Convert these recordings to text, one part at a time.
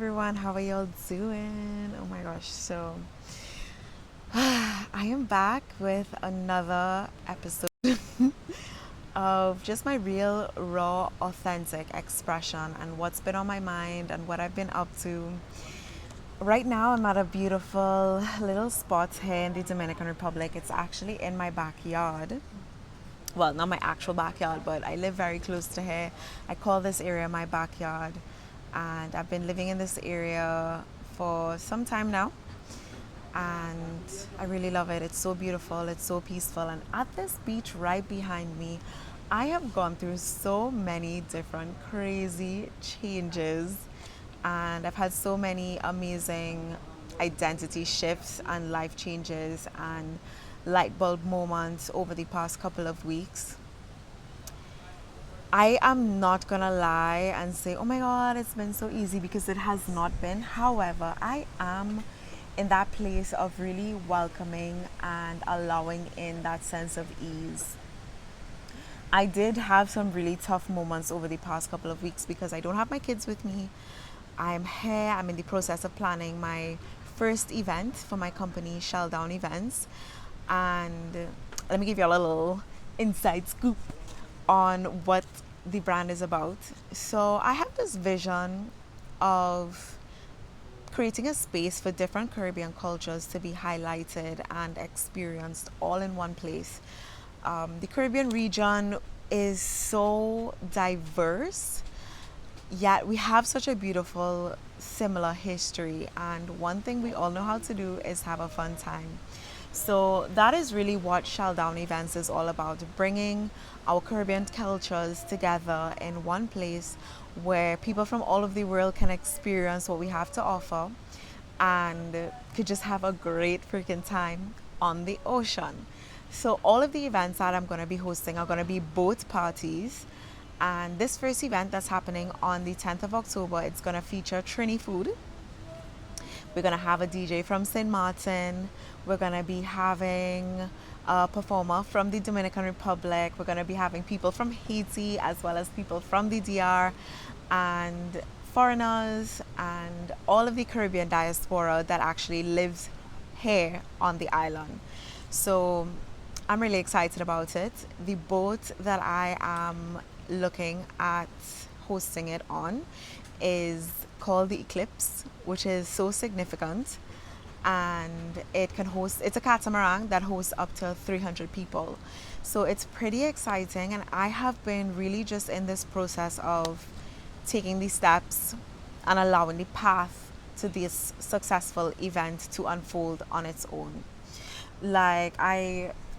Everyone, how are y'all doing? Oh my gosh, so I am back with another episode of just my real, raw, authentic expression and what's been on my mind and what I've been up to. Right now, I'm at a beautiful little spot here in the Dominican Republic. It's actually in my backyard. Well, not my actual backyard, but I live very close to here. I call this area my backyard, and I've been living in this area for some time now, and I really love it. It's so beautiful, it's so peaceful, and at this beach right behind me, I have gone through so many different crazy changes, and I've had so many amazing identity shifts and life changes and light bulb moments over the past couple of weeks. I am not gonna lie and say, oh my God, it's been so easy, because it has not been. However, I am in that place of really welcoming and allowing in that sense of ease. I did have some really tough moments over the past couple of weeks because I don't have my kids with me. I'm here, I'm in the process of planning my first event for my company, Shell Down Events. And let me give you a little inside scoop on what the brand is about. So I have this vision of creating a space for different Caribbean cultures to be highlighted and experienced all in one place. The Caribbean region is so diverse, yet we have such a beautiful, similar history. And one thing we all know how to do is have a fun time. So that is really what Shell Down Events is all about, bringing our Caribbean cultures together in one place where people from all over the world can experience what we have to offer and could just have a great freaking time on the ocean. So all of the events that I'm going to be hosting are going to be boat parties. And this first event that's happening on the 10th of October, it's going to feature Trini food. We're going to have a DJ from St. Martin. We're going to be having a performer from the Dominican Republic. We're going to be having people from Haiti as well as people from the DR and foreigners and all of the Caribbean diaspora that actually lives here on the island. So I'm really excited about it. The boat that I am looking at hosting it on is called the Eclipse, which is so significant. And it's a catamaran that hosts up to 300 people. So it's pretty exciting. And I have been really just in this process of taking these steps and allowing the path to this successful event to unfold on its own.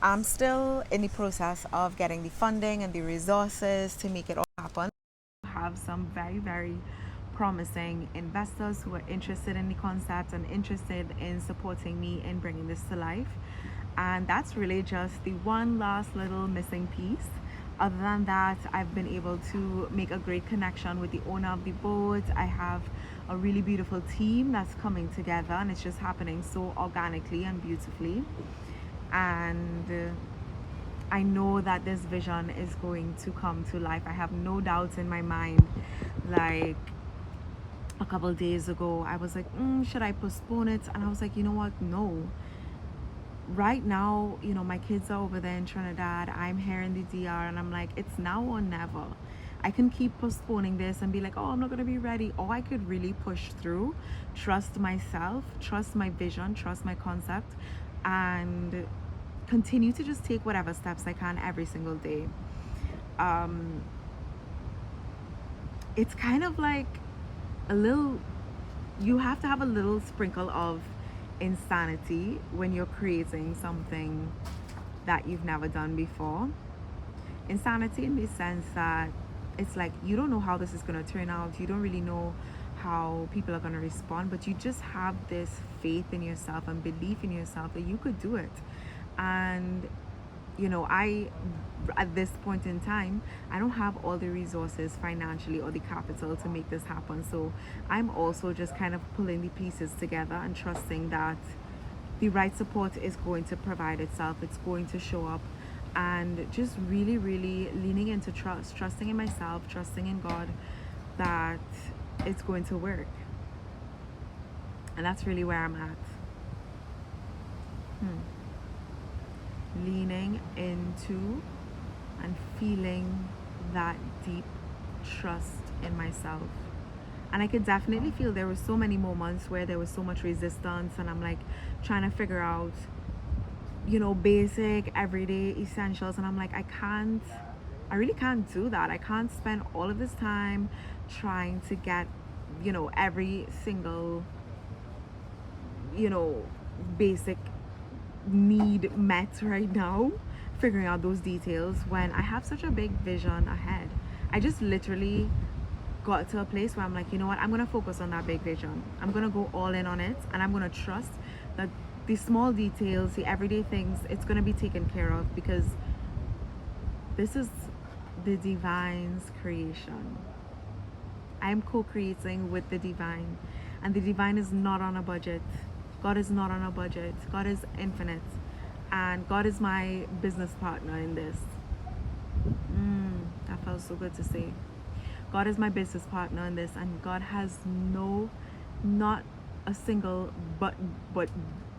I'm still in the process of getting the funding and the resources to make it all happen. Have some very, very promising investors who are interested in the concept and interested in supporting me in bringing this to life. And that's really just the one last little missing piece. Other than that, I've been able to make a great connection with the owner of the boat. I have a really beautiful team that's coming together, and it's just happening so organically and beautifully. And I know that this vision is going to come to life. I have no doubts in my mind. Like a couple of days ago, I was like, should I postpone it? And I was like, you know what? No. Right now, my kids are over there in Trinidad. I'm here in the DR, and I'm like, it's now or never. I can keep postponing this and be like, oh, I'm not going to be ready. Or I could really push through, trust myself, trust my vision, trust my concept, and continue to just take whatever steps I can every single day. It's kind of like you have to have a little sprinkle of insanity when you're creating something that you've never done before. Insanity in the sense that it's like you don't know how this is going to turn out. You don't really know how people are going to respond, but you just have this faith in yourself and belief in yourself that you could do it. And I at this point in time, I don't have all the resources financially or the capital to make this happen. So I'm also just kind of pulling the pieces together and trusting that the right support is going to provide itself. It's going to show up, and just really, really leaning into trusting in myself, trusting in God that it's going to work. And that's really where I'm at. Leaning into and feeling that deep trust in myself. And I could definitely feel there were so many moments where there was so much resistance, and I'm like trying to figure out, basic everyday essentials. And I'm like, I really can't do that. I can't spend all of this time trying to get, every single, basic need met right now, figuring out those details when I have such a big vision ahead. I just literally got to a place where I'm like, you know what, I'm gonna focus on that big vision. I'm gonna go all in on it, and I'm gonna trust that the small details, the everyday things, it's gonna be taken care of, because this is the divine's creation. I am co-creating with the divine, and the divine is not on a budget. God is not on a budget. God is infinite, and God is my business partner in this. That felt so good to say. God is my business partner in this, and God has not a single but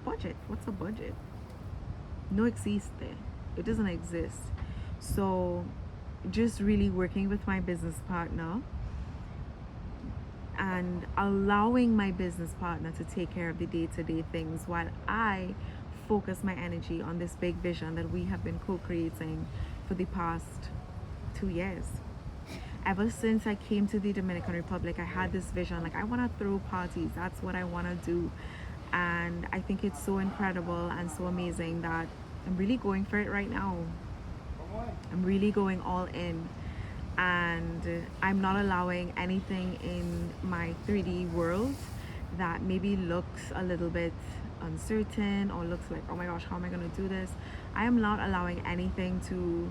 budget. What's a budget? No existe. It doesn't exist. So just really working with my business partner and allowing my business partner to take care of the day-to-day things while I focus my energy on this big vision that we have been co-creating for the past 2 years. Ever since I came to the Dominican Republic, I had this vision, like I want to throw parties. That's what I want to do. And I think it's so incredible and so amazing that I'm really going for it right now. I'm really going all in. And I'm not allowing anything in my 3D world that maybe looks a little bit uncertain or looks like, oh my gosh, how am I going to do this? I am not allowing anything to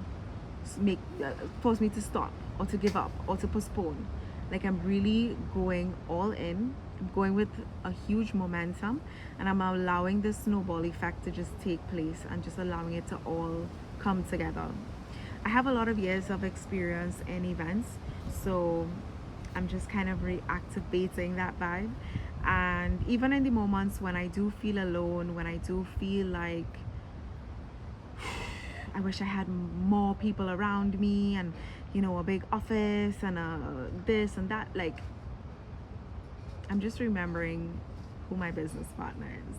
force me to stop or to give up or to postpone. Like, I'm really going all in. I'm going with a huge momentum, and I'm allowing the snowball effect to just take place and just allowing it to all come together. I have a lot of years of experience in events, so I'm just kind of reactivating that vibe. And even in the moments when I do feel alone, when I do feel like I wish I had more people around me, and a big office and this and that, like, I'm just remembering who my business partner is.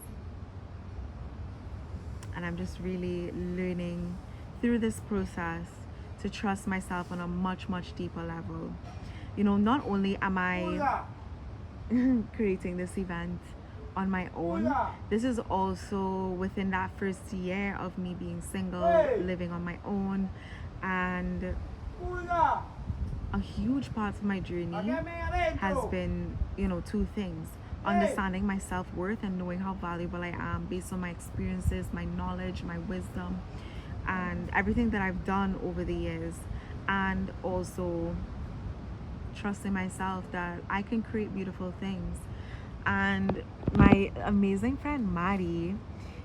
And I'm just really learning through this process to trust myself on a much, much deeper level. Not only am I creating this event on my own, this is also within that first year of me being single, living on my own, and a huge part of my journey has been, two things: understanding my self-worth and knowing how valuable I am based on my experiences, my knowledge, my wisdom, and everything that I've done over the years, and also trusting myself that I can create beautiful things. And my amazing friend Maddie,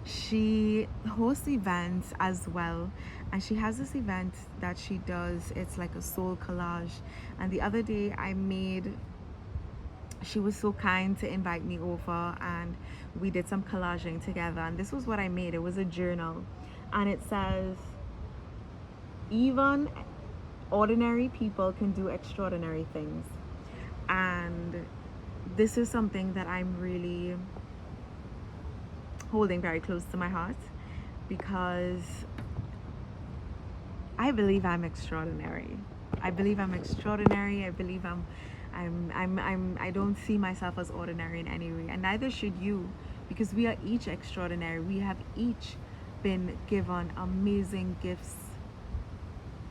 she hosts events as well, and she has this event that she does. It's like a soul collage, and the other day she was so kind to invite me over, and we did some collaging together, and this was what I made. It was a journal, and it says, even ordinary people can do extraordinary things. And this is something that I'm really holding very close to my heart, because I believe I'm extraordinary. I believe I'm extraordinary. I believe I don't see myself as ordinary in any way, and neither should you, because we are each extraordinary. We have each been given amazing gifts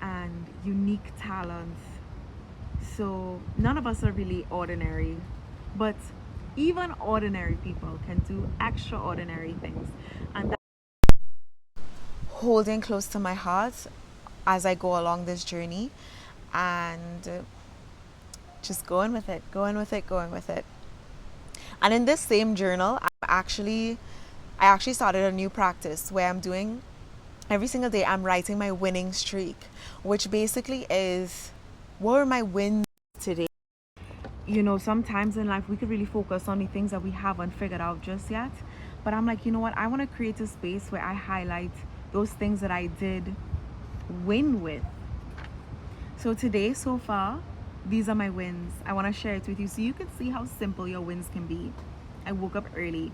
and unique talents. So none of us are really ordinary, but even ordinary people can do extraordinary things. And that's holding close to my heart as I go along this journey, and just going with it, going with it, going with it. And in this same journal, I actually started a new practice where I'm doing every single day, I'm writing my winning streak, which basically is, what were my wins today? you know, sometimes in life we could really focus on the things that we haven't figured out just yet. But I'm like, you know what? I want to create a space where I highlight those things that I did win with. So today, so far, these are my wins. I want to share it with you so you can see how simple your wins can be. I woke up early.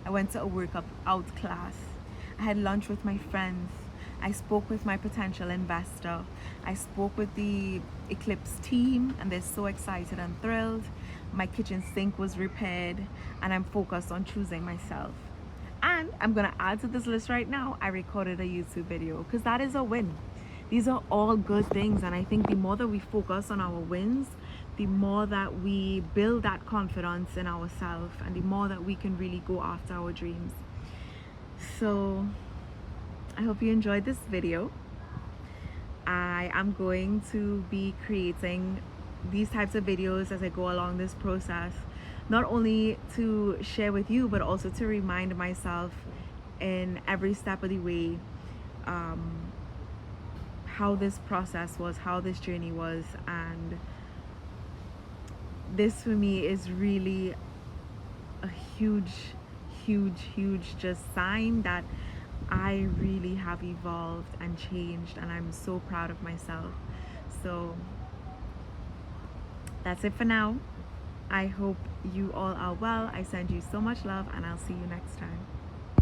I went to a workout out class. I had lunch with my friends. I spoke with my potential investor. I spoke with the Eclipse team, and they're so excited and thrilled. My kitchen sink was repaired, and I'm focused on choosing myself. And I'm gonna add to this list right now, I recorded a YouTube video because that is a win. These are all good things, and I think the more that we focus on our wins, the more that we build that confidence in ourselves, and the more that we can really go after our dreams. So I hope you enjoyed this video. I am going to be creating these types of videos as I go along this process, not only to share with you, but also to remind myself in every step of the way how this process was, how this journey was. And this for me is really a huge just sign that I really have evolved and changed, and I'm so proud of myself. So that's it for now. I hope you all are well. I send you so much love, and I'll see you next time.